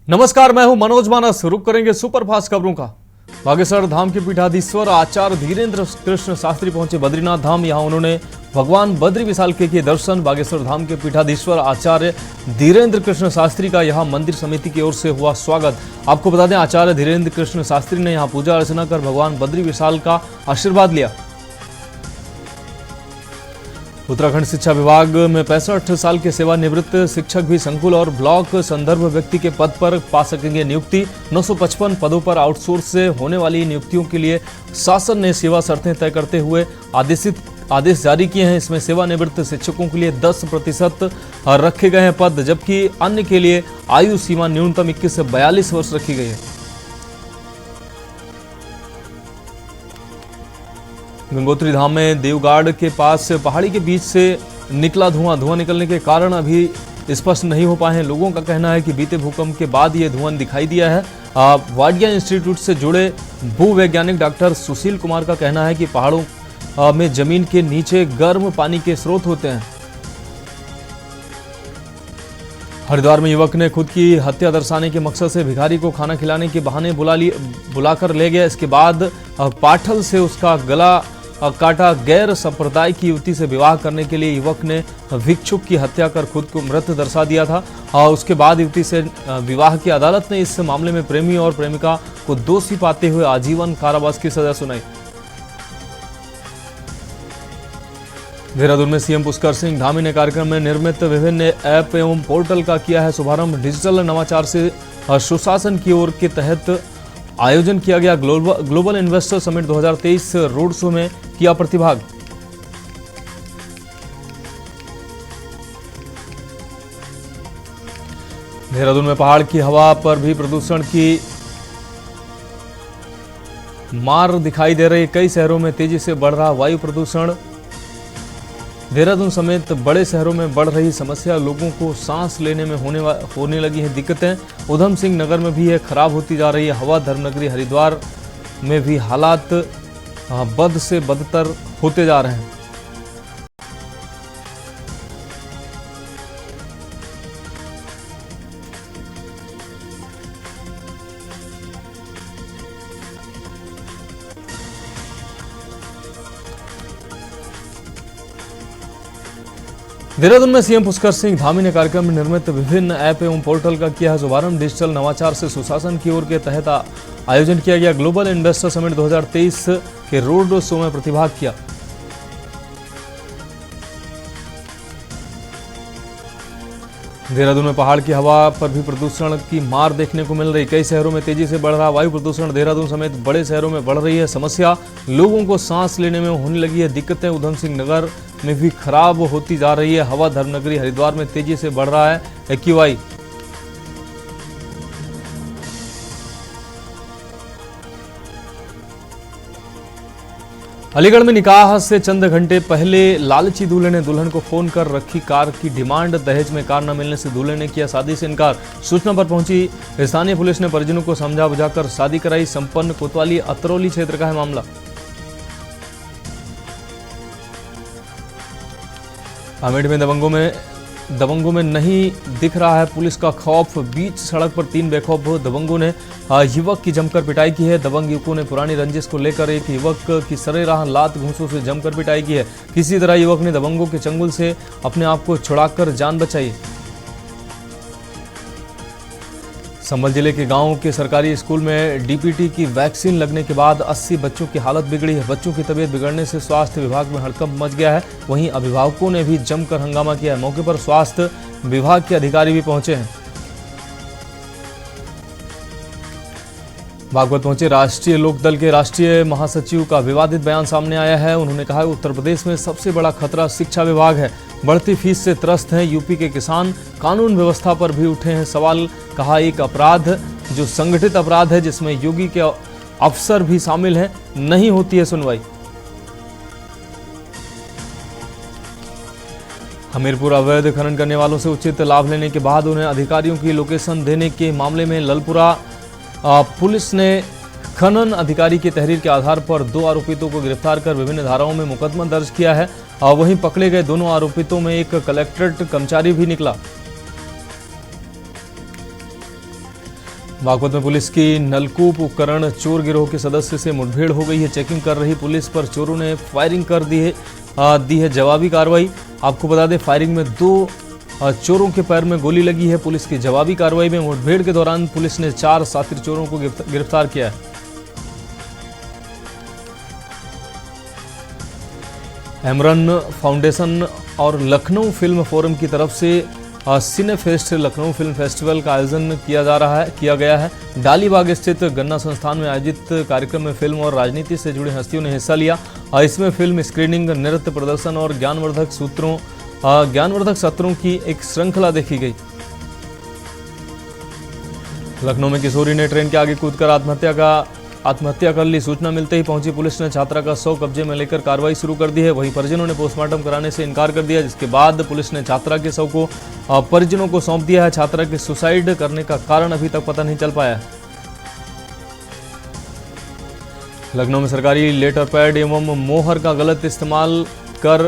नमस्कार, मैं हूं मनोज मानस। रुक करेंगे सुपरफास्ट खबरों का। बागेश्वर धाम के पीठाधीश्वर आचार्य धीरेन्द्र कृष्ण शास्त्री पहुंचे बद्रीनाथ धाम। यहां उन्होंने भगवान बद्री विशाल के किए दर्शन। बागेश्वर धाम के पीठाधीश्वर आचार्य धीरेन्द्र कृष्ण शास्त्री का यहां मंदिर समिति की ओर से हुआ स्वागत। आपको बता दें, आचार्य धीरेन्द्र कृष्ण शास्त्री ने यहां पूजा अर्चना कर भगवान बद्री विशाल का आशीर्वाद लिया। उत्तराखंड शिक्षा विभाग में 65 साल के सेवानिवृत्त शिक्षक भी संकुल और ब्लॉक संदर्भ व्यक्ति के पद पर पा सकेंगे नियुक्ति। 955 पदों पर आउटसोर्स से होने वाली नियुक्तियों के लिए शासन ने सेवा शर्तें तय करते हुए आदेश जारी किए हैं। इसमें सेवानिवृत्त शिक्षकों के लिए 10% रखे गए हैं पद, जबकि अन्य के लिए आयु सीमा न्यूनतम 21 से 42 वर्ष रखी गई है। गंगोत्री धाम में देवगाड़ के पास पहाड़ी के बीच से निकला धुआं निकलने के कारण अभी स्पष्ट नहीं हो पाए हैं। लोगों का कहना है कि बीते भूकंप के बाद ये धुआं दिखाई दिया है। वाडिया इंस्टीट्यूट से जुड़े भूवैज्ञानिक डॉक्टर सुशील कुमार का कहना है कि पहाड़ों में जमीन के नीचे गर्म पानी के स्रोत होते हैं। हरिद्वार में युवक ने खुद की हत्या दर्शाने के मकसद से भिखारी को खाना खिलाने के बहाने बुलाकर ले गया। इसके बाद पाठल से उसका गला काटा। गैर संप्रदाय की युवती से विवाह करने के लिए युवक ने भिक्षुक की हत्या कर खुद को मृत दर्शा दिया था और उसके बाद युवती से विवाह की अदालत ने इस मामले में प्रेमी और प्रेमिका को दोषी पाते हुए आजीवन कारावास की सजा सुनाई। देहरादून में सीएम पुष्कर सिंह धामी ने कार्यक्रम में निर्मित विभिन्न ऐप एवं पोर्टल का किया है शुभारंभ। डिजिटल नवाचार से सुशासन की ओर के तहत आयोजन किया गया global investor summit 2023 road show में किया प्रतिभाग। देहरादून में पहाड़ की हवा पर भी प्रदूषण की मार दिखाई दे रही। कई शहरों में तेजी से बढ़ रहा वायु प्रदूषण। देहरादून समेत बड़े शहरों में बढ़ रही समस्या, लोगों को सांस लेने में होने लगी हैं दिक्कतें। उधम सिंह नगर में भी यह खराब होती जा रही है हवा। धर्मनगरी हरिद्वार में भी हालात बद से बदतर होते जा रहे हैं। देहरादून में सीएम पुष्कर सिंह धामी ने कार्यक्रम में निर्मित विभिन्न ऐप एवं पोर्टल का किया है शुभारंभ। डिजिटल नवाचार से सुशासन की ओर के तहत आयोजन किया गया ग्लोबल इन्वेस्टर समिट 2023 के रोड शो में प्रतिभाग किया। देहरादून में पहाड़ की हवा पर भी प्रदूषण की मार देखने को मिल रही। कई शहरों में तेजी से बढ़ रहा वायु प्रदूषण। देहरादून समेत बड़े शहरों में बढ़ रही है समस्या, लोगों को सांस लेने में होने लगी है दिक्कतें। उधम सिंह नगर में भी खराब होती जा रही है हवा। धर्मनगरी हरिद्वार में तेजी से बढ़ रहा है एक्यूआई। अलीगढ़ में निकाह से चंद घंटे पहले लालची दूल्हे ने दुल्हन को फोन कर रखी कार की डिमांड। दहेज में कार न मिलने से दूल्हे ने किया शादी से इनकार। सूचना पर पहुंची स्थानीय पुलिस ने परिजनों को समझा बुझाकर शादी कराई। संपन्न कोतवाली अतरौली क्षेत्र का है मामला। अमेठी में दबंगों में नहीं दिख रहा है पुलिस का खौफ। बीच सड़क पर 3 बेखौफ दबंगों ने युवक की जमकर पिटाई की है। दबंग युवकों ने पुरानी रंजिश को लेकर एक युवक की सरेराह लात घूंसों से जमकर पिटाई की है। किसी तरह युवक ने दबंगों के चंगुल से अपने आप को छुड़ाकर जान बचाई। संभल जिले के गांव के सरकारी स्कूल में डीपीटी की वैक्सीन लगने के बाद 80 बच्चों की हालत बिगड़ी है। बच्चों की तबीयत बिगड़ने से स्वास्थ्य विभाग में हड़कंप मच गया है। वहीं अभिभावकों ने भी जमकर हंगामा किया है। मौके पर स्वास्थ्य विभाग के अधिकारी भी पहुंचे हैं। बागपत पहुंचे राष्ट्रीय लोकदल के राष्ट्रीय महासचिव का विवादित बयान सामने आया है। उन्होंने कहा उत्तर प्रदेश में सबसे बड़ा खतरा शिक्षा विभाग है। बढ़ती फीस से त्रस्त हैं यूपी के किसान। कानून व्यवस्था पर भी उठे हैं सवाल। कहा एक अपराध जो संगठित अपराध है जिसमें योगी के अफसर भी शामिल हैं, नहीं होती है सुनवाई। हमीरपुर अवैध खनन करने वालों से उचित लाभ लेने के बाद उन्हें अधिकारियों की लोकेशन देने के मामले में ललपुरा पुलिस ने खनन अधिकारी की तहरीर के आधार पर 2 आरोपितों को गिरफ्तार कर विभिन्न धाराओं में मुकदमा दर्ज किया है। वहीं पकड़े गए दोनों आरोपितों में एक कलेक्ट्रेट कर्मचारी भी निकला। बागपत में पुलिस की नलकूप उपकरण चोर गिरोह के सदस्य से मुठभेड़ हो गई है। चेकिंग कर रही पुलिस पर चोरों ने फायरिंग कर दी है जवाबी कार्रवाई। आपको बता दें, फायरिंग में 2 चोरों के पैर में गोली लगी है। पुलिस की जवाबी कार्रवाई में मुठभेड़ के दौरान पुलिस ने 4 शातिर चोरों को गिरफ्तार किया है। एमरन फाउंडेशन और लखनऊ फिल्म फोरम की तरफ से सिनेफेस्ट लखनऊ फिल्म फेस्टिवल का आयोजन किया गया है। डालीबाग स्थित गन्ना संस्थान में आयोजित कार्यक्रम में फिल्म और राजनीति से जुड़ी हस्तियों ने हिस्सा लिया। इसमें फिल्म स्क्रीनिंग, नृत्य प्रदर्शन और ज्ञानवर्धक सत्रों की एक श्रृंखला देखी गई। लखनऊ में किशोरी ने ट्रेन के आगे कूदकर आत्महत्या कर ली। सूचना मिलते ही पहुंची पुलिस ने छात्रा का शव कब्जे में लेकर कार्रवाई शुरू कर दी है। वहीं परिजनों ने पोस्टमार्टम कराने से इनकार कर दिया, जिसके बाद पुलिस ने छात्रा के शव को परिजनों को सौंप दिया है। छात्रा के सुसाइड करने का कारण अभी तक पता नहीं चल पाया है। लखनऊ में सरकारी लेटर पैड एवं मोहर का गलत इस्तेमाल कर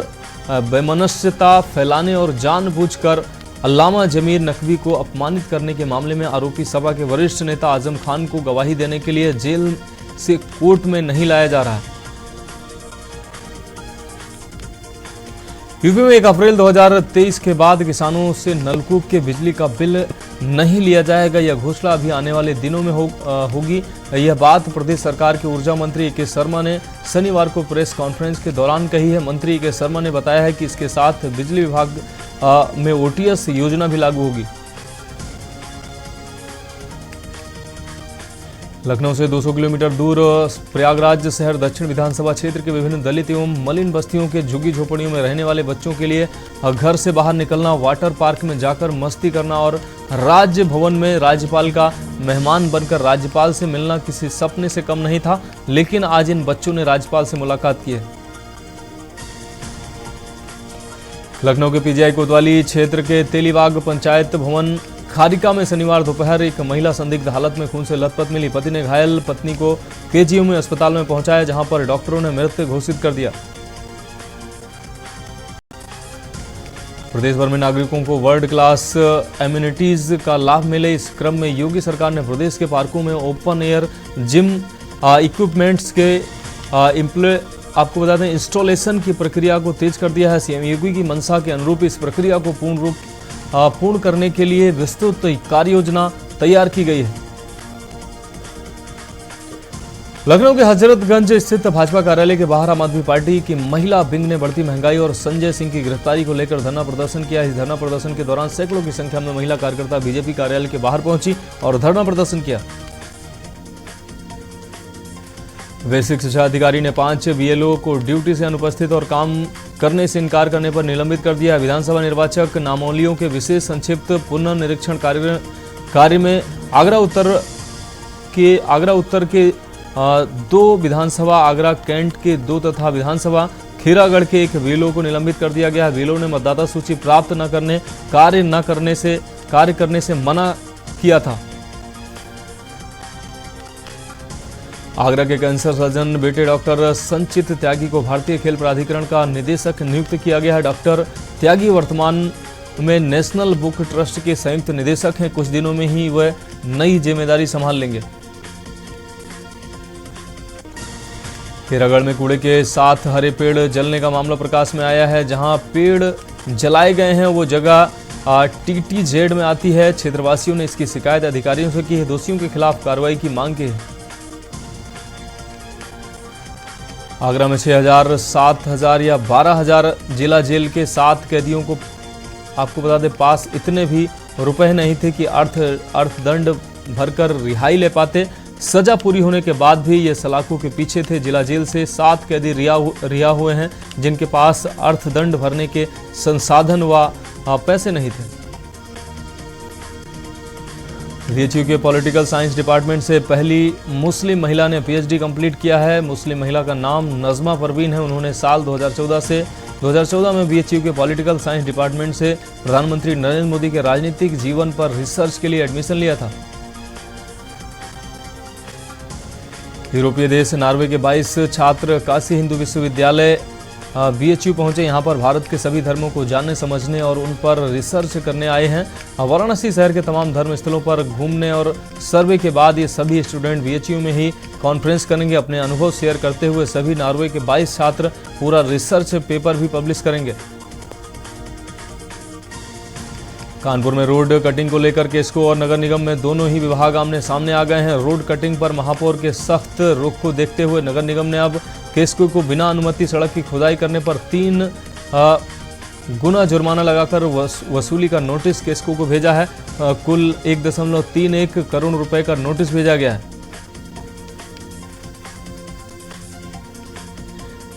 बेमनस्यता फैलाने और जानबूझकर अल्लामा जमीर नकवी को अपमानित करने के मामले में आरोपी सपा के वरिष्ठ नेता आजम खान को गवाही देने के लिए जेल से कोर्ट में नहीं लाया जा रहा है। यूपी में 1 अप्रैल 2023 के बाद किसानों से नलकूप के बिजली का बिल नहीं लिया जाएगा। यह घोषणा अभी आने वाले दिनों में होगी। यह बात प्रदेश सरकार के ऊर्जा मंत्री ए.के. शर्मा ने शनिवार को प्रेस कॉन्फ्रेंस के दौरान कही है। मंत्री ए.के. शर्मा ने बताया है कि इसके साथ बिजली विभाग में OTS योजना भी लागू होगी। लखनऊ से 200 किलोमीटर दूर प्रयागराज शहर दक्षिण विधानसभा क्षेत्र के विभिन्न दलित एवं मलिन बस्तियों के झुग्गी झोपड़ियों में रहने वाले बच्चों के लिए घर से बाहर निकलना, वाटर पार्क में जाकर मस्ती करना और राज्य भवन में राज्यपाल का मेहमान बनकर राज्यपाल से मिलना किसी सपने से कम नहीं था। लेकिन आज इन बच्चों ने राज्यपाल से मुलाकात की है। लखनऊ के PGI कोतवाली क्षेत्र के तेलीबाग पंचायत भवन खारिका में शनिवार दोपहर एक महिला संदिग्ध हालत में खून से लथपथ मिली। पति ने घायल पत्नी को KGM अस्पताल में पहुंचाया, जहां पर डॉक्टरों ने मृत घोषित कर दिया। प्रदेश भर में नागरिकों को वर्ल्ड क्लास एम्यूनिटीज का लाभ मिले, इस क्रम में योगी सरकार ने प्रदेश के पार्कों में ओपन एयर जिम इक्विपमेंट्स के आपको बता दें इंस्टॉलेशन की प्रक्रिया को तेज कर दिया है। CM योगी की मंशा के अनुरूप इस प्रक्रिया को पूर्ण करने के लिए विस्तृत कार्य योजना तैयार की गई है। लखनऊ के हजरतगंज स्थित भाजपा कार्यालय के बाहर आम आदमी पार्टी की महिला विंग ने बढ़ती महंगाई और संजय सिंह की गिरफ्तारी को लेकर धरना प्रदर्शन किया। इस धरना प्रदर्शन के दौरान सैकड़ों की संख्या में महिला कार्यकर्ता बीजेपी कार्यालय के बाहर पहुंची और धरना प्रदर्शन किया। बेसिक शिक्षा अधिकारी ने 5 BLO को ड्यूटी से अनुपस्थित और काम करने से इनकार करने पर निलंबित कर दिया। विधानसभा निर्वाचक नामावलियों के विशेष संक्षिप्त पुनर्निरीक्षण कार्य में आगरा उत्तर के 2 विधानसभा, आगरा कैंट के 2 तथा विधानसभा खीरागढ़ के 1 BLO को निलंबित कर दिया गया है। BLO ने मतदाता सूची प्राप्त कार्य करने से मना किया था। आगरा के कैंसर सर्जन बेटे डॉक्टर संचित त्यागी को भारतीय खेल प्राधिकरण का निदेशक नियुक्त किया गया है। डॉक्टर त्यागी वर्तमान में नेशनल बुक ट्रस्ट के संयुक्त निदेशक हैं। कुछ दिनों में ही वह नई जिम्मेदारी संभाल लेंगे। खीरागढ़ में कूड़े के साथ हरे पेड़ जलने का मामला प्रकाश में आया है। जहां पेड़ जलाए गए हैं वो जगह TTZ में आती है। क्षेत्रवासियों ने इसकी शिकायत अधिकारियों से की है। दोषियों के खिलाफ कार्रवाई की मांग की है। आगरा में 6,000, 7,000 या 12,000 जिला जेल के 7 कैदियों को आपको बता दें पास इतने भी रुपए नहीं थे कि अर्थदंड भरकर रिहाई ले पाते। सजा पूरी होने के बाद भी ये सलाखों के पीछे थे। जिला जेल से 7 कैदी रिहा हुए हैं जिनके पास अर्थदंड भरने के संसाधन व पैसे नहीं थे। BHU के पॉलिटिकल साइंस डिपार्टमेंट से पहली मुस्लिम महिला ने PhD कंप्लीट किया है। मुस्लिम महिला का नाम नजमा परवीन है। उन्होंने साल 2014 में BHU के पॉलिटिकल साइंस डिपार्टमेंट से प्रधानमंत्री नरेंद्र मोदी के राजनीतिक जीवन पर रिसर्च के लिए एडमिशन लिया था। यूरोपीय देश नॉर्वे के 22 छात्र काशी हिंदू विश्वविद्यालय बीएचयू पहुंचे। यहां पर भारत के सभी धर्मों को जानने, समझने और उन पर रिसर्च करने आए हैं। वाराणसी शहर के तमाम धर्म स्थलों पर घूमने और सर्वे के बाद ये सभी स्टूडेंट बीएचयू में ही कॉन्फ्रेंस करेंगे। अपने अनुभव शेयर करते हुए सभी नॉर्वे के 22 छात्र पूरा रिसर्च पेपर भी पब्लिश करेंगे। कानपुर में रोड कटिंग को लेकर केसको और नगर निगम में दोनों ही विभाग आमने सामने आ गए हैं। रोड कटिंग पर महापौर के सख्त रुख को देखते हुए नगर निगम ने अब केसको को बिना अनुमति सड़क की खुदाई करने पर 3 गुना जुर्माना लगाकर वसूली का नोटिस केसको को भेजा है। कुल 1.31 करोड़ रुपए का नोटिस भेजा गया है।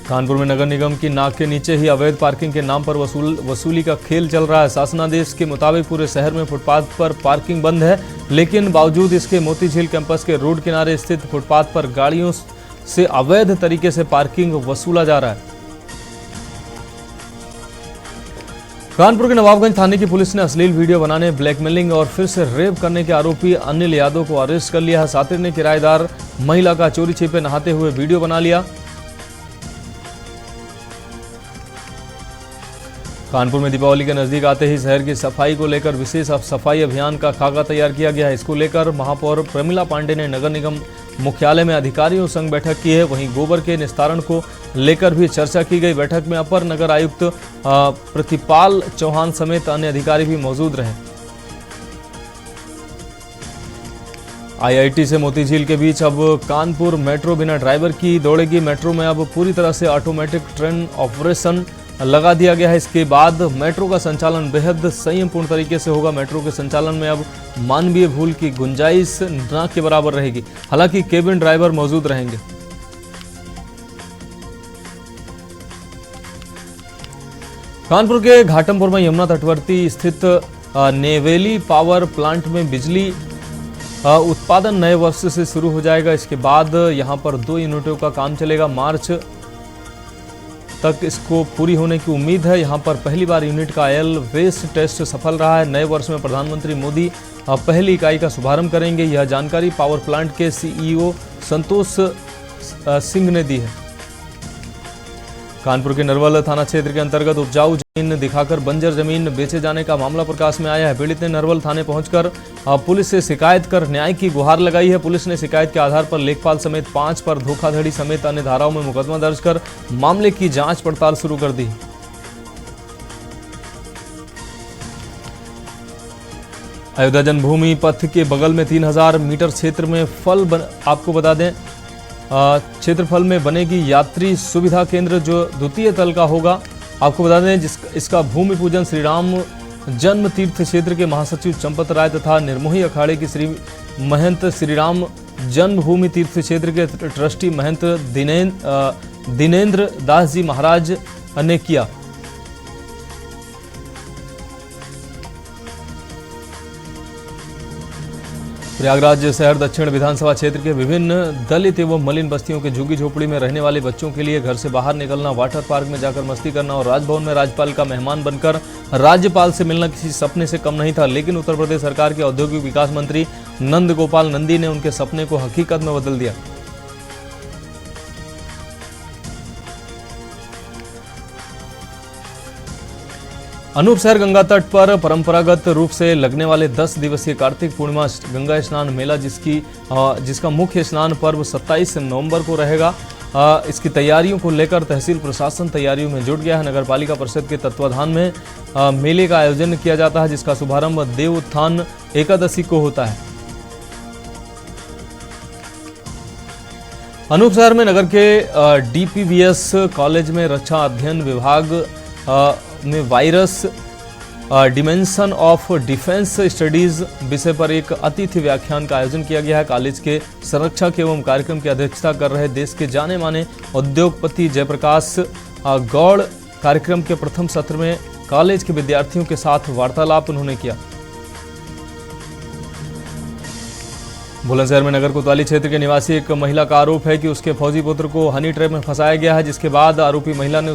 कानपुर में नगर निगम की नाक के नीचे ही अवैध पार्किंग के नाम पर वसूली का खेल चल रहा है। शासनादेश के मुताबिक पूरे शहर में फुटपाथ पर पार्किंग बंद है, लेकिन बावजूद इसके मोतीझील कैंपस के रोड किनारे स्थित फुटपाथ पर गाड़ियों से अवैध तरीके से पार्किंग वसूला जा रहा है। कानपुर के नवाबगंज थाने की पुलिस ने अश्लील वीडियो बनाने, ब्लैकमेलिंग और फिर से रेप करने के आरोपी अनिल यादव को अरेस्ट कर लिया है। सातिर ने किराएदार महिला का चोरी छिपे नहाते हुए वीडियो बना लिया। कानपुर में दीपावली के नजदीक आते ही शहर की सफाई को लेकर विशेष सफाई अभियान का खाका तैयार किया गया है। इसको लेकर महापौर प्रमिला पांडे ने नगर निगम मुख्यालय में अधिकारियों संग बैठक की है। वहीं गोबर के निस्तारण को लेकर भी चर्चा की गई। बैठक में अपर नगर आयुक्त प्रतिपाल चौहान समेत अन्य अधिकारी भी मौजूद रहे। आईआईटी से मोतीझील के बीच अब कानपुर मेट्रो बिना ड्राइवर की दौड़ेगी। मेट्रो में अब पूरी तरह से ऑटोमेटिक ट्रेन ऑपरेशन लगा दिया गया है। इसके बाद मेट्रो का संचालन बेहद संयमपूर्ण तरीके से होगा। मेट्रो के संचालन में अब मानवीय भूल की गुंजाइश न के बराबर रहेगी। हालांकि केबिन ड्राइवर मौजूद रहेंगे। कानपुर के घाटमपुर में यमुना तटवर्ती स्थित नेवेली पावर प्लांट में बिजली उत्पादन नए वर्ष से शुरू हो जाएगा। इसके बाद यहां पर 2 यूनिटों का काम चलेगा। मार्च तक इसको पूरी होने की उम्मीद है। यहां पर पहली बार यूनिट का ऑयल वेस्ट टेस्ट सफल रहा है। नए वर्ष में प्रधानमंत्री मोदी पहली इकाई का शुभारंभ करेंगे। यह जानकारी पावर प्लांट के सीईओ संतोष सिंह ने दी है। कानपुर के नरवल थाना क्षेत्र के अंतर्गत उपजाऊ जमीन दिखाकर बंजर जमीन बेचे जाने का मामला प्रकाश में आया है। पीड़ित ने नरवल थाने पहुंचकर पुलिस से शिकायत कर न्याय की गुहार लगाई है। पुलिस ने शिकायत के आधार पर लेखपाल समेत 5 पर धोखाधड़ी समेत अन्य धाराओं में मुकदमा दर्ज कर मामले की जांच पड़ताल शुरू कर दी। अयोध्या जन्मभूमि पथ के बगल में 3000 मीटर क्षेत्र में आपको बता दें क्षेत्रफल में बनेगी यात्री सुविधा केंद्र जो द्वितीय तल का होगा। आपको बता दें इसका भूमि पूजन श्री राम जन्म तीर्थ क्षेत्र के महासचिव चंपत राय तथा निर्मोही अखाड़े की श्री महंत श्री राम जन्मभूमि तीर्थ क्षेत्र के ट्रस्टी महंत दिनेंद्र दास जी महाराज ने किया। प्रयागराज शहर दक्षिण विधानसभा क्षेत्र के विभिन्न दलित एवं मलिन बस्तियों के झुग्गी झोपड़ी में रहने वाले बच्चों के लिए घर से बाहर निकलना, वाटर पार्क में जाकर मस्ती करना और राजभवन में राज्यपाल का मेहमान बनकर राज्यपाल से मिलना किसी सपने से कम नहीं था। लेकिन उत्तर प्रदेश सरकार के औद्योगिक विकास मंत्री नंद गोपाल नंदी ने उनके सपने को हकीकत में बदल दिया। अनूपशहर गंगा तट पर परंपरागत रूप से लगने वाले 10 दिवसीय कार्तिक पूर्णिमा गंगा स्नान मेला जिसका मुख्य स्नान पर्व 27 नवंबर को रहेगा। इसकी तैयारियों को लेकर तहसील प्रशासन तैयारियों में जुट गया है। नगरपालिका परिषद के तत्वाधान में मेले का आयोजन किया जाता है, जिसका शुभारंभ देव उत्थान एकादशी को होता है। अनूपशहर में नगर के डीपीवीएस कॉलेज में रक्षा अध्ययन विभाग में virus dimension of defence studies विषय पर एक अतिथि व्याख्यान का आयोजन किया गया है। कॉलेज के संरक्षक एवं कार्यक्रम की अध्यक्षता कर रहे देश के जाने माने उद्योगपति जयप्रकाश गौड़ कार्यक्रम के प्रथम सत्र में कॉलेज के विद्यार्थियों के साथ वार्तालाप उन्होंने किया। बुलंदशहर में नगर कोतवाली क्षेत्र के निवासी एक महिला का आरोप है कि उसके फौजी पुत्र को हनी ट्रैप में फंसाया गया है, जिसके बाद आरोपी महिला ने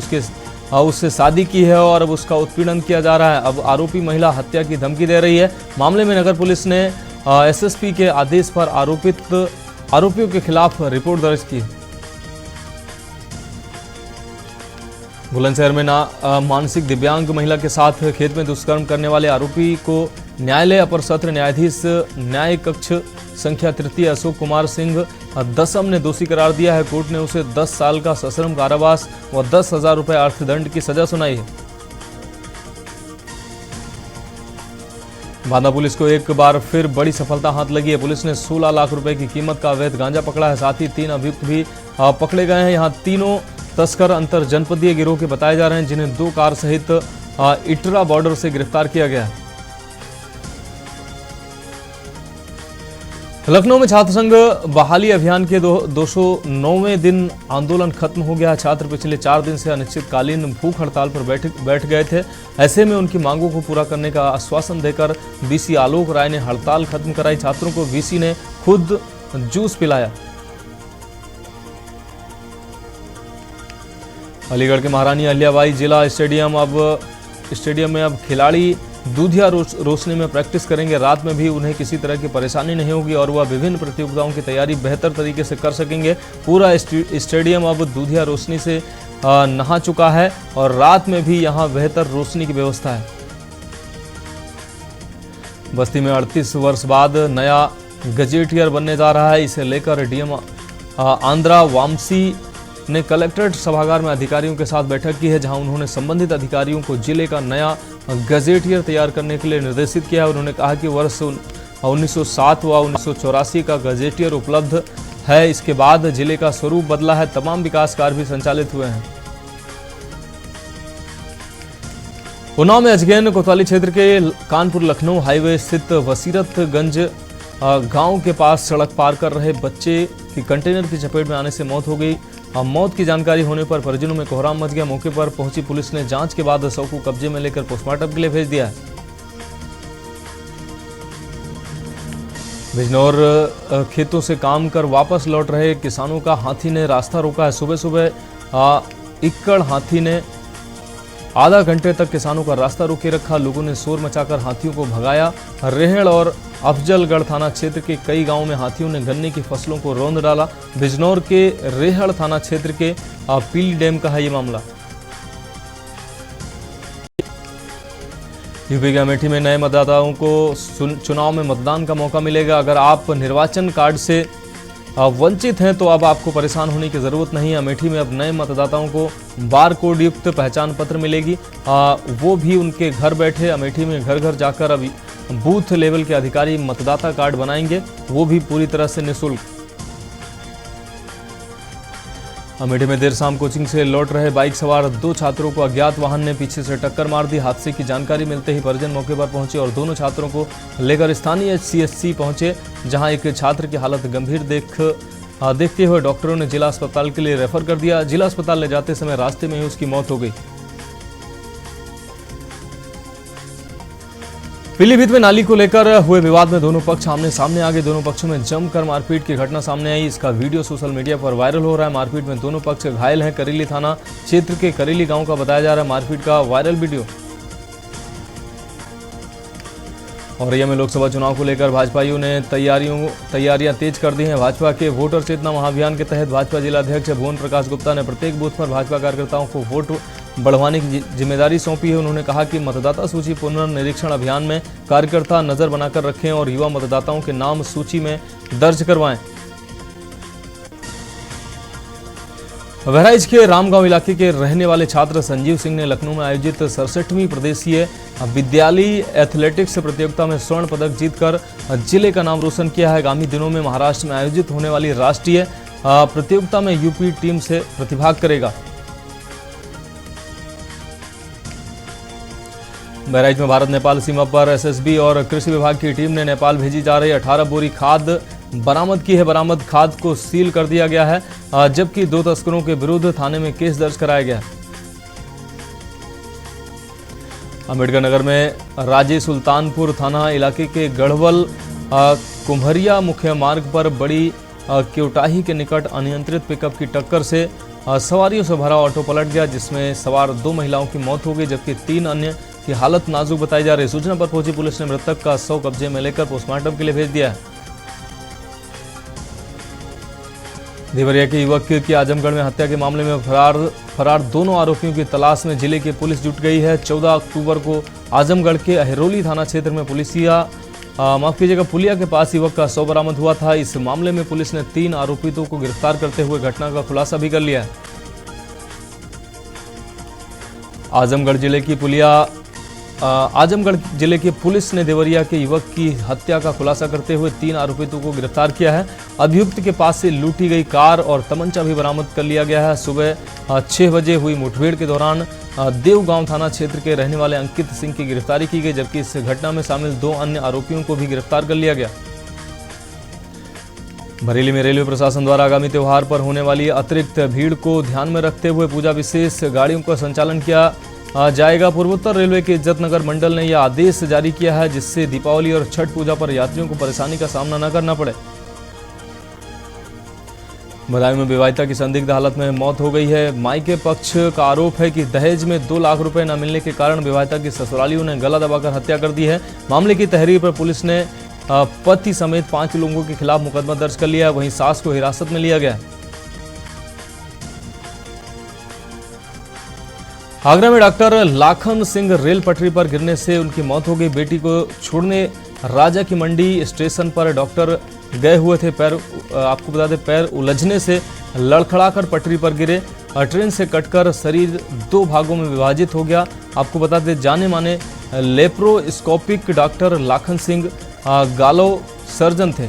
उससे शादी की है और अब उसका उत्पीड़न किया जा रहा है। अब आरोपी महिला हत्या की धमकी दे रही है। मामले में नगर पुलिस ने एसएसपी के आदेश पर आरोपियों के खिलाफ रिपोर्ट दर्ज की है। बुलंदशहर में मानसिक दिव्यांग महिला के साथ खेत में दुष्कर्म करने वाले आरोपी को न्यायालय अपर सत्र न्यायाधीश न्याय कक्ष संख्या तृतीय अशोक कुमार सिंह दसम ने दोषी करार दिया है। कोर्ट ने उसे 10 साल का सश्रम कारावास व 10,000 रुपये अर्थदंड की सजा सुनाई है। बांदा पुलिस को एक बार फिर बड़ी सफलता हाथ लगी है। पुलिस ने 16 लाख रुपए की कीमत का अवैध गांजा पकड़ा है। साथ ही 3 अभियुक्त भी पकड़े गए हैं। यहाँ तीनों तस्कर अंतर जनपदीय गिरोह के बताए जा रहे हैं, जिन्हें 2 कार सहित इटरा बॉर्डर से गिरफ्तार किया गया है। लखनऊ में छात्र संघ बहाली अभियान के 209वें दिन आंदोलन खत्म हो गया। छात्र पिछले 4 दिन से अनिश्चितकालीन भूख हड़ताल पर बैठ गए थे। ऐसे में उनकी मांगों को पूरा करने का आश्वासन देकर वीसी आलोक राय ने हड़ताल खत्म कराई। छात्रों को वीसी ने खुद जूस पिलाया। अलीगढ़ के महारानी अहिल्याबाई जिला स्टेडियम में अब खिलाड़ी दूधिया रोशनी में प्रैक्टिस करेंगे। रात में भी उन्हें किसी तरह की परेशानी नहीं होगी और वह विभिन्न प्रतियोगिताओं की तैयारी बेहतर तरीके से कर सकेंगे। पूरा स्टेडियम अब दूधिया रोशनी से नहा चुका है और रात में भी यहां बेहतर रोशनी की व्यवस्था है। बस्ती में 38 वर्ष बाद नया गजेटियर बनने जा रहा है। इसे लेकर डीएम आंध्रा वामसी ने कलेक्ट्रेट सभागार में अधिकारियों के साथ बैठक की है, जहां उन्होंने संबंधित अधिकारियों को जिले का नया गजेटियर तैयार करने के लिए निर्देशित किया है। उन्होंने कहा कि वर्ष 1907 व 1984 का गजेटियर उपलब्ध है। इसके बाद जिले का स्वरूप बदला है। तमाम विकास कार्य भी संचालित हुए हैं। उन्नाव में अजगैन कोतवाली क्षेत्र के कानपुर लखनऊ हाईवे स्थित वसीरतगंज गांव के पास सड़क पार कर रहे बच्चे की कंटेनर की चपेट में आने से मौत हो गई। मौत की जानकारी होने पर परिजनों में कोहराम मच गया। मौके पर पहुंची पुलिस ने जांच के बाद शव को कब्जे में लेकर पोस्टमार्टम के लिए भेज दिया है। बिजनौर खेतों से काम कर वापस लौट रहे किसानों का हाथी ने रास्ता रोका है। सुबह सुबह इक्कड़ हाथी ने आधा घंटे तक किसानों का रास्ता रोके रखा। लोगों ने शोर मचाकर हाथियों को भगाया। रेहड़ और अफजलगढ़ थाना क्षेत्र के कई गांवों में हाथियों ने गन्ने की फसलों को रौंद डाला। बिजनौर के रेहड़ थाना क्षेत्र के पीली डैम का है ये मामला। यूपी के अमेठी में नए मतदाताओं को चुनाव में मतदान का मौका मिलेगा। अगर आप निर्वाचन कार्ड से वंचित हैं तो अब आपको परेशान होने की जरूरत नहीं है। अमेठी में अब नए मतदाताओं को बार कोड युक्त पहचान पत्र मिलेगी, वो भी उनके घर बैठे। अमेठी में घर घर जाकर अब बूथ लेवल के अधिकारी मतदाता कार्ड बनाएंगे, वो भी पूरी तरह से निःशुल्क। अमेठी में देर शाम कोचिंग से लौट रहे बाइक सवार 2 छात्रों को अज्ञात वाहन ने पीछे से टक्कर मार दी। हादसे की जानकारी मिलते ही परिजन मौके पर पहुंचे और दोनों छात्रों को लेकर स्थानीय CHC पहुंचे, जहां एक छात्र की हालत गंभीर देखते हुए डॉक्टरों ने जिला अस्पताल के लिए रेफर कर दिया। जिला अस्पताल ले जाते समय रास्ते में ही उसकी मौत हो गई। पीलीभीत में नाली को लेकर हुए विवाद में दोनों पक्ष आमने सामने आ गए। दोनों पक्षों में जमकर मारपीट की घटना सामने आई। इसका वीडियो सोशल मीडिया पर वायरल हो रहा है। मारपीट में दोनों पक्ष घायल हैं। करेली थाना क्षेत्र के करेली गांव का बताया जा रहा है मारपीट का वायरल वीडियो। औरैया में लोकसभा चुनाव को लेकर भाजपाइयों ने तैयारियां तेज कर दी हैं। भाजपा के वोटर चेतना महाअभियान के तहत भाजपा जिलाध्यक्ष भुवन प्रकाश गुप्ता ने प्रत्येक बूथ पर भाजपा कार्यकर्ताओं को वोट बढ़वाने की जिम्मेदारी सौंपी है। उन्होंने कहा कि मतदाता सूची पुनर्निरीक्षण अभियान में कार्यकर्ता नजर बनाकर रखें और युवा मतदाताओं के नाम सूची में दर्ज करवाएं। बहराइच के रामगांव इलाके के रहने वाले छात्र संजीव सिंह ने लखनऊ में आयोजित 67वीं प्रदेशीय विद्यालयी एथलेटिक्स प्रतियोगिता में स्वर्ण पदक जीतकर जिले का नाम रोशन किया है। आगामी दिनों में महाराष्ट्र में आयोजित होने वाली राष्ट्रीय प्रतियोगिता में यूपी टीम से प्रतिभाग करेगा। बहराइच में भारत नेपाल सीमा पर SSB और कृषि विभाग की टीम ने नेपाल भेजी जा रही 18 बोरी खाद बरामद की है। बरामद खाद को सील कर दिया गया है, जबकि 2 तस्करों के विरुद्ध थाने में केस दर्ज कराया गया है। अम्बेडकर नगर में राजे सुल्तानपुर थाना इलाके के गढ़वल कुम्हरिया मुख्य मार्ग पर बड़ी क्योटाही के निकट अनियंत्रित पिकअप की टक्कर से सवारियों से भरा ऑटो पलट गया, जिसमें सवार 2 महिलाओं की मौत हो गई, जबकि 3 अन्य की हालत नाजुक बताई जा रही है। सूचना पर पहुंची पुलिस ने मृतक का शव कब्जे में लेकर पोस्टमार्टम के लिए भेज दिया है। देवरिया के युवक की आजमगढ़ में हत्या के मामले में फरार दोनों आरोपियों की तलाश में जिले की पुलिस जुट गई है। 14 अक्टूबर को आजमगढ़ के अहिरोली थाना क्षेत्र में पुलिया के पास युवक का शव बरामद हुआ था। इस मामले में पुलिस ने 3 आरोपितों को गिरफ्तार करते हुए घटना का खुलासा भी कर लिया है। आजमगढ़ जिले की पुलिस ने देवरिया के युवक की हत्या का खुलासा करते हुए 3 आरोपितों को गिरफ्तार किया है। अभियुक्त के पास से लूटी गई कार और तमंचा भी बरामद कर लिया गया है। सुबह 6 बजे हुई मुठभेड़ के दौरान देवगांव थाना क्षेत्र के रहने वाले अंकित सिंह की गिरफ्तारी की गई, जबकि इस घटना में शामिल 2 अन्य आरोपियों को भी गिरफ्तार कर लिया गया। बरेली में रेलवे प्रशासन द्वारा आगामी त्योहार पर होने वाली अतिरिक्त भीड़ को ध्यान में रखते हुए पूजा विशेष गाड़ियों का संचालन किया जाएगा। पूर्वोत्तर रेलवे के इज्जत नगर मंडल ने यह आदेश जारी किया है, जिससे दीपावली और छठ पूजा पर यात्रियों को परेशानी का सामना न करना पड़े। बदायूं में विवाहिता की संदिग्ध हालत में मौत हो गई है। मायके पक्ष का आरोप है कि दहेज में 2 लाख रुपए न मिलने के कारण विवाहिता की ससुरालियों ने गला दबाकर हत्या कर दी है। मामले की तहरीर पर पुलिस ने पति समेत 5 लोगों के खिलाफ मुकदमा दर्ज कर लिया है। वहीं सास को हिरासत में लिया गया है। आगरा में डॉक्टर लाखन सिंह रेल पटरी पर गिरने से उनकी मौत हो गई। बेटी को छोड़ने राजा की मंडी स्टेशन पर डॉक्टर गए हुए थे। आपको बता दें, पैर उलझने से लड़खड़ाकर पटरी पर गिरे। ट्रेन से कटकर शरीर 2 भागों में विभाजित हो गया। आपको बता दें, जाने माने लेप्रोस्कोपिक डॉक्टर लाखन सिंह गालो सर्जन थे।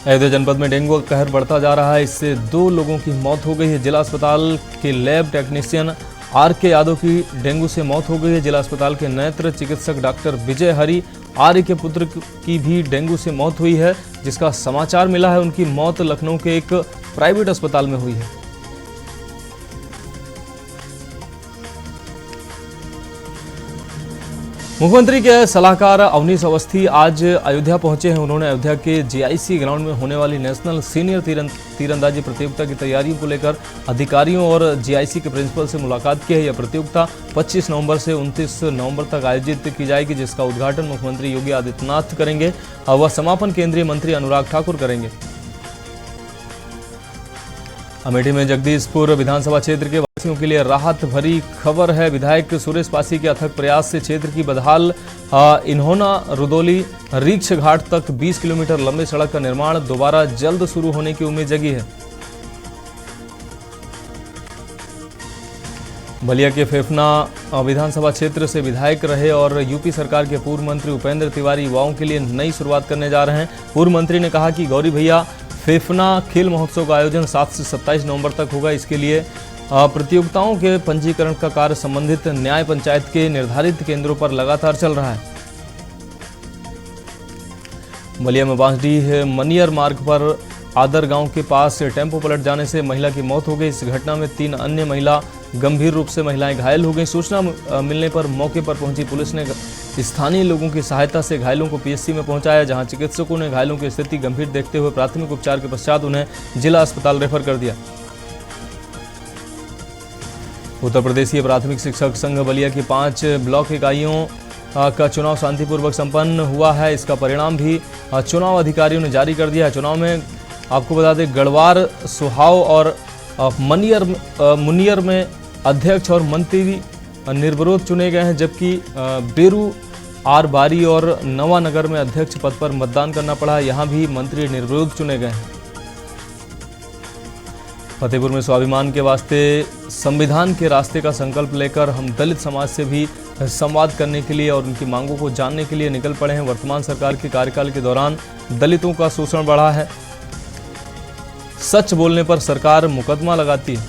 अयोध्या जनपद में डेंगू का कहर बढ़ता जा रहा है। इससे 2 लोगों की मौत हो गई है। जिला अस्पताल के लैब टेक्नीशियन आर.के. यादव की डेंगू से मौत हो गई है। जिला अस्पताल के नेत्र चिकित्सक डॉक्टर विजय हरि आर्य के पुत्र की भी डेंगू से मौत हुई है। जिसका समाचार मिला है, उनकी मौत लखनऊ के एक प्राइवेट अस्पताल में हुई है। मुख्यमंत्री के सलाहकार अवनीश अवस्थी आज अयोध्या पहुंचे हैं। उन्होंने अयोध्या के जीआईसी ग्राउंड में होने वाली नेशनल सीनियर तीरंदाजी प्रतियोगिता की तैयारियों को लेकर अधिकारियों और जीआईसी के प्रिंसिपल से मुलाकात की है। यह प्रतियोगिता 25 नवंबर से 29 नवंबर तक आयोजित की जाएगी, जिसका उद्घाटन मुख्यमंत्री योगी आदित्यनाथ करेंगे और वह समापन केंद्रीय मंत्री अनुराग ठाकुर करेंगे। अमेठी में जगदीशपुर विधानसभा क्षेत्र के वासियों के लिए राहत भरी खबर है। विधायक सुरेश पासी के अथक प्रयास से क्षेत्र की बदहाल इन्होना रुदौली रीछ घाट तक 20 किलोमीटर लंबे सड़क का निर्माण दोबारा जल्द शुरू होने की उम्मीद जगी है। बलिया के फेफना विधानसभा क्षेत्र से विधायक रहे और यूपी सरकार के पूर्व मंत्री उपेंद्र तिवारी युवाओं के लिए नई शुरुआत करने जा रहे हैं। पूर्व मंत्री ने कहा कि गौरी भैया फेफना खेल महोत्सव का आयोजन 7 से 27 नवंबर तक होगा। इसके लिए प्रतियोगिताओं के पंजीकरण का कार्य संबंधित न्याय पंचायत के निर्धारित केंद्रों पर लगातार चल रहा है। बलिया में बांसडीह मनियर मार्ग पर आदर गांव के पास टेम्पो पलट जाने से महिला की मौत हो गई। इस घटना में 3 अन्य महिला गंभीर रूप से महिलाएं घायल हो गई। सूचना मिलने पर मौके पर पहुंची पुलिस ने स्थानीय लोगों की सहायता से घायलों को पीएचसी में पहुंचाया, जहां चिकित्सकों ने घायलों की स्थिति गंभीर देखते हुए प्राथमिक उपचार के पश्चात उन्हें जिला अस्पताल रेफर कर दिया। उत्तर प्रदेशीय प्राथमिक शिक्षक संघ बलिया की 5 ब्लॉक इकाइयों का चुनाव शांतिपूर्वक संपन्न हुआ है। इसका परिणाम भी चुनाव अधिकारियों ने जारी कर दिया है। चुनाव में आपको बता दें, गढ़वार, सुहाव और मुनियर में अध्यक्ष और मंत्री निर्विरोध चुने गए हैं, जबकि बेरू, आर बारी और नवानगर में अध्यक्ष पद पर मतदान करना पड़ा। यहां भी मंत्री निर्विरोध चुने गए हैं। फतेहपुर में स्वाभिमान के वास्ते संविधान के रास्ते का संकल्प लेकर हम दलित समाज से भी संवाद करने के लिए और उनकी मांगों को जानने के लिए निकल पड़े हैं। वर्तमान सरकार के कार्यकाल के दौरान दलितों का शोषण बढ़ा है। सच बोलने पर सरकार मुकदमा लगाती है।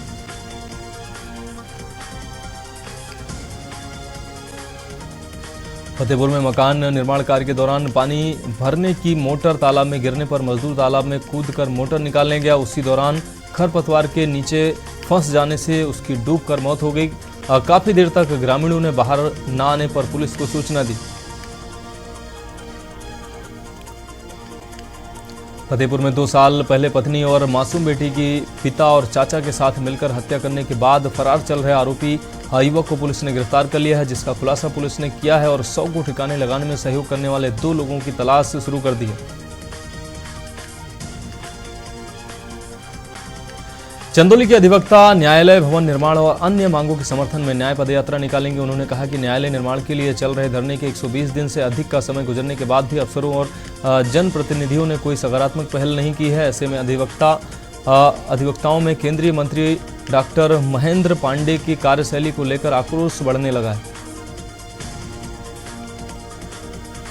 फतेहपुर में मकान निर्माण कार्य के दौरान पानी भरने की मोटर तालाब में गिरने पर मजदूर तालाब में कूदकर मोटर निकालने गया। उसी दौरान खरपतवार के नीचे फंस जाने से उसकी डूबकर मौत हो गई। काफी देर तक ग्रामीणों ने बाहर न आने पर पुलिस को सूचना दी। फतेहपुर में 2 साल पहले पत्नी और मासूम बेटी की पिता और चाचा के साथ मिलकर हत्या करने के बाद फरार चल रहे आरोपी युवक को पुलिस ने गिरफ्तार कर लिया है, जिसका खुलासा पुलिस ने किया है और 100 को ठिकाने लगाने में सहयोग करने वाले 2 लोगों की तलाश शुरू कर दी है। चंदौली के अधिवक्ता न्यायालय भवन निर्माण और अन्य मांगों के समर्थन में न्याय पदयात्रा निकालेंगे। उन्होंने कहा कि न्यायालय निर्माण के लिए चल रहे धरने के 120 दिन से अधिक का समय गुजरने के बाद भी अफसरों और जनप्रतिनिधियों ने कोई सकारात्मक पहल नहीं की है। ऐसे में अधिवक्ताओं में केंद्रीय मंत्री डॉक्टर महेंद्र पांडे की कार्यशैली को लेकर आक्रोश बढ़ने लगा है।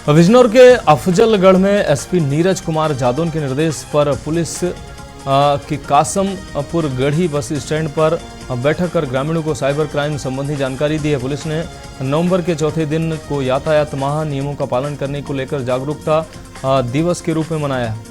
बिजनौर के अफजलगढ़ में एसपी नीरज कुमार जादौन के निर्देश पर पुलिस की कासमपुर गढ़ी बस स्टैंड पर बैठक कर ग्रामीणों को साइबर क्राइम संबंधी जानकारी दी है। पुलिस ने नवंबर के चौथे दिन को यातायात माह नियमों का पालन करने को लेकर जागरूकता दिवस के रूप में मनाया है।